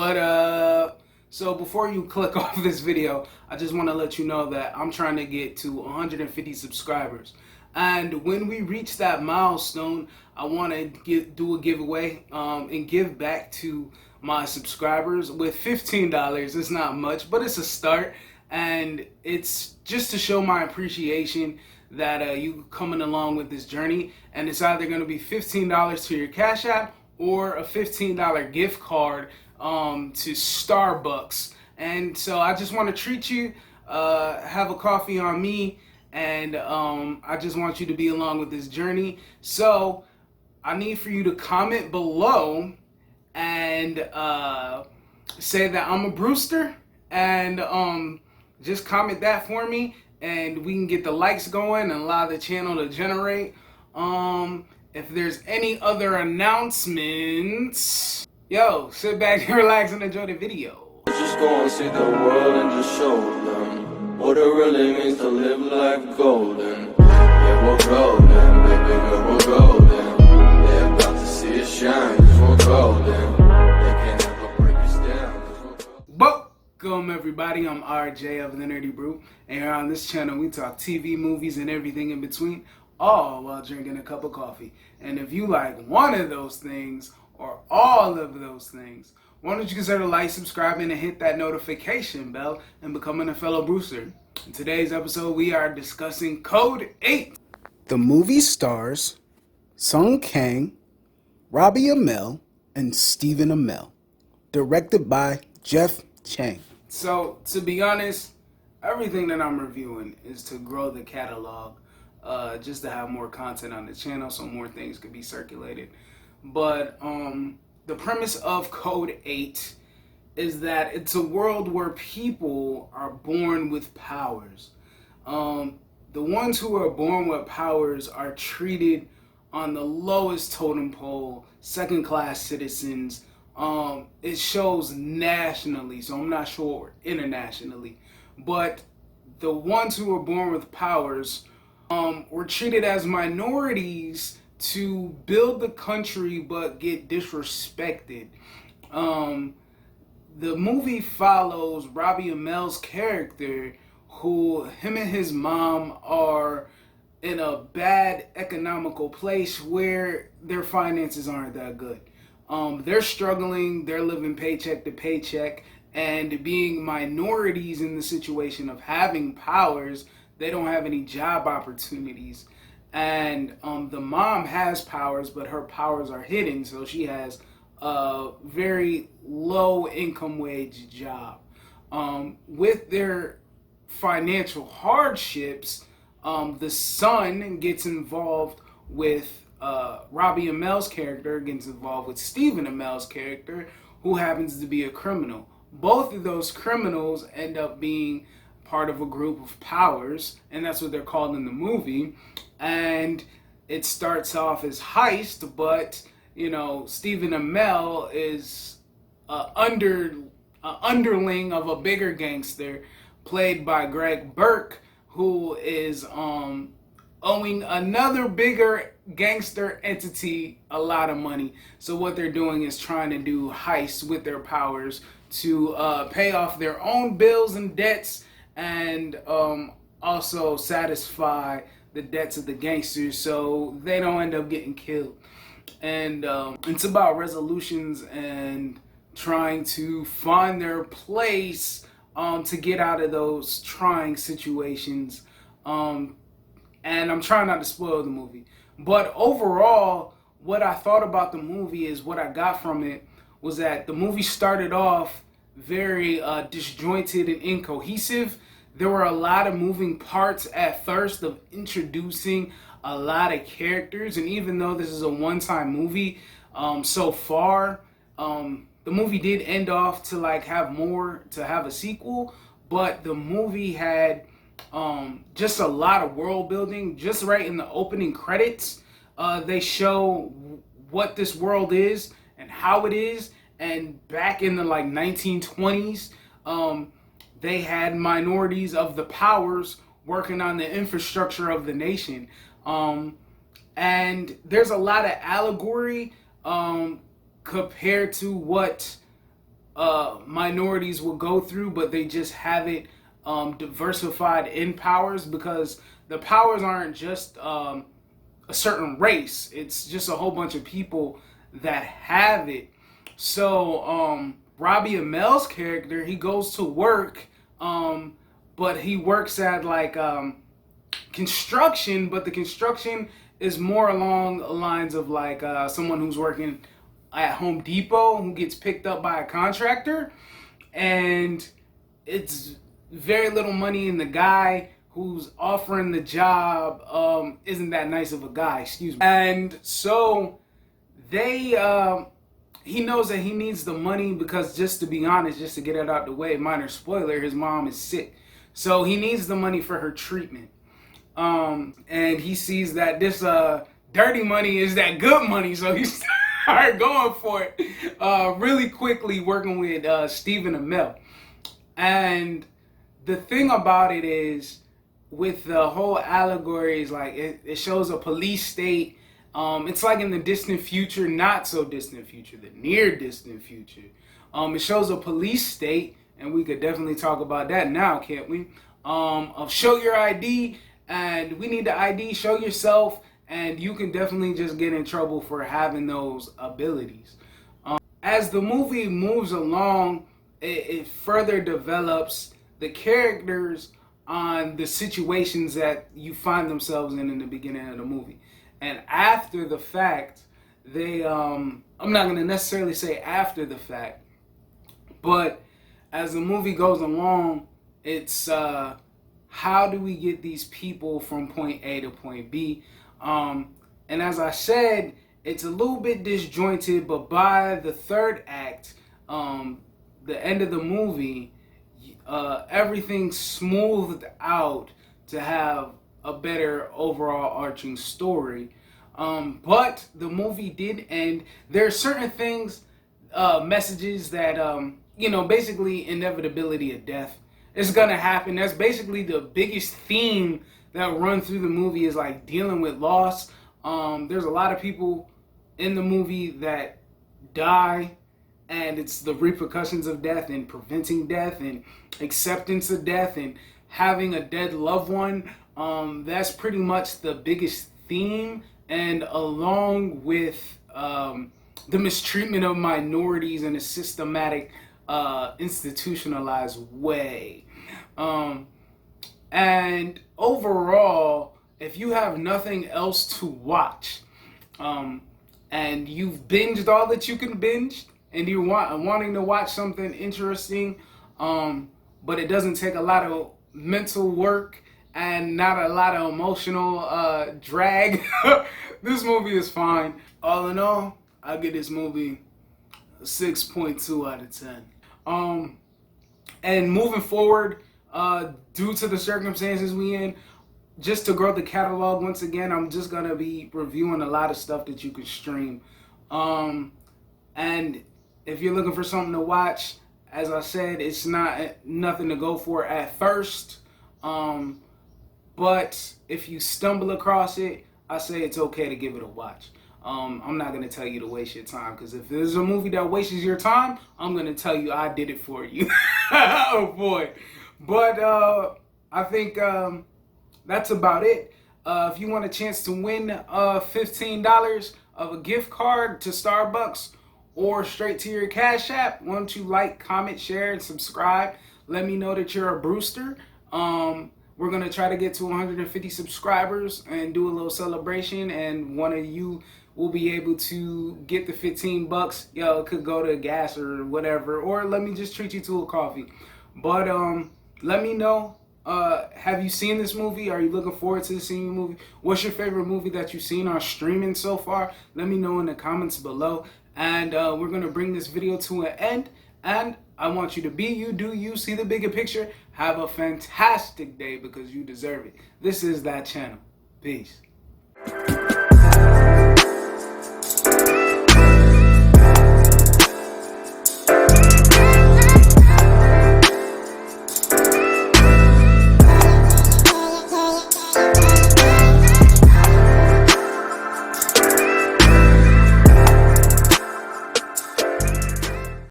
What up? So before you click off this video, I just want to let you know that I'm trying to get to 150 subscribers. And when we reach that milestone, I want to do a giveaway and give back to my subscribers with $15. It's not much, but it's a start. And it's just to show my appreciation that you coming along with this journey. And it's either going to be $15 to your Cash App or a $15 gift card to Starbucks. And so I just want to treat you, have a coffee on me, and I just want you to be along with this journey. So I need for you to comment below and say that I'm a Brewster, and just comment that for me, and we can get the likes going and allow the channel to generate. If there's any other announcements, yo, sit back and relax and enjoy the video. Just go and see the world and just show them what it really means to live life golden. Yeah, we're golden, baby girl, we're golden. They're about to see us shine, cause we're golden. They can't ever break us down, cause we're golden. Welcome everybody, I'm RJ of The Nerdy Brew, and here on this channel we talk TV, movies, and everything in between, all while drinking a cup of coffee. And if you like one of those things, or all of those things, why don't you consider like, subscribing, and hit that notification bell and becoming a fellow Brewster. In today's episode, we are discussing Code 8. The movie stars Sung Kang, Robbie Amell, and Stephen Amell. Directed by Jeff Chang. So, to be honest, everything that I'm reviewing is to grow the catalog, just to have more content on the channel so more things could be circulated. But the premise of Code 8 is that it's a world where people are born with powers. The ones who are born with powers are treated on the lowest totem pole, second-class citizens. It shows nationally, so I'm not sure internationally. But the ones who are born with powers were treated as minorities to build the country but get disrespected. The movie follows Robbie Amell's character, who him and his mom are in a bad economical place where their finances aren't that good. They're struggling, they're living paycheck to paycheck, and being minorities in the situation of having powers, they don't have any job opportunities. And the mom has powers, but her powers are hidden, so she has a very low income wage job. With their financial hardships, the son gets involved with Robbie Amell's character, gets involved with Stephen Amell's character, who happens to be a criminal. Both of those criminals end up being part of a group of powers, and that's what they're called in the movie. And it starts off as heist, but you know, Stephen Amell is underling of a bigger gangster played by Greg Burke, who is owing another bigger gangster entity a lot of money. So what they're doing is trying to do heists with their powers to pay off their own bills and debts, and also satisfy the debts of the gangsters so they don't end up getting killed. And it's about resolutions and trying to find their place to get out of those trying situations. And I'm trying not to spoil the movie. But overall, what I thought about the movie is what I got from it was that the movie started off very disjointed and incohesive. There were a lot of moving parts at first of introducing a lot of characters, and even though this is a one-time movie so far, the movie did end off to have a sequel, but the movie had just a lot of world building. Just right in the opening credits, they show what this world is and how it is, and back in the 1920s, they had minorities of the powers working on the infrastructure of the nation. And there's a lot of allegory compared to what minorities will go through, but they just have it diversified in powers, because the powers aren't just a certain race. It's just a whole bunch of people that have it. So Robbie Amel's character, he goes to work, but he works at like construction, but the construction is more along the lines of like someone who's working at Home Depot who gets picked up by a contractor, and it's very little money, and the guy who's offering the job isn't that nice of a guy, excuse me. And so they he knows that he needs the money because, just to be honest, just to get it out the way, minor spoiler, his mom is sick. So he needs the money for her treatment. And he sees that this dirty money is that good money, so he started going for it really quickly, working with Stephen Amell. And the thing about it is, with the whole allegory, is like it shows a police state. It's like in the distant future, not so distant future, the near distant future. It shows a police state, and we could definitely talk about that now, can't we? Of show your ID, and we need the ID, show yourself, and you can definitely just get in trouble for having those abilities. As the movie moves along, it further develops the characters on the situations that you find themselves in the beginning of the movie. And after the fact, they, I'm not going to necessarily say after the fact, but as the movie goes along, it's how do we get these people from point A to point B? And as I said, it's a little bit disjointed, but by the third act, the end of the movie, everything's smoothed out to have a better overall arching story. But the movie did end. There are certain things, messages that, basically inevitability of death. It's gonna happen. That's basically the biggest theme that run through the movie, is like dealing with loss. There's a lot of people in the movie that die, and it's the repercussions of death, and preventing death, and acceptance of death, and having a dead loved one. That's pretty much the biggest theme, and along with the mistreatment of minorities in a systematic, institutionalized way. And overall, if you have nothing else to watch, and you've binged all that you can binge, and you're wanting to watch something interesting, but it doesn't take a lot of mental work and not a lot of emotional drag, this movie is fine. All in all, I give this movie a 6.2 out of 10. And moving forward, due to the circumstances we in, just to grow the catalog once again, I'm just gonna be reviewing a lot of stuff that you can stream. And if you're looking for something to watch, as I said, it's nothing to go for at first. But if you stumble across it, I say it's okay to give it a watch. I'm not going to tell you to waste your time, because if there's a movie that wastes your time, I'm going to tell you I did it for you. Oh boy. But I think that's about it. If you want a chance to win $15 of a gift card to Starbucks or straight to your Cash App, why don't you like, comment, share, and subscribe? Let me know that you're a Brewster. We're going to try to get to 150 subscribers and do a little celebration, and one of you will be able to get the $15. It could go to gas or whatever, or let me just treat you to a coffee. But let me know, have you seen this movie? Are you looking forward to seeing the movie? What's your favorite movie that you've seen on streaming so far? Let me know in the comments below. And we're going to bring this video to an end. And I want you to be you, do you, see the bigger picture. Have a fantastic day, because you deserve it. This is that channel. Peace.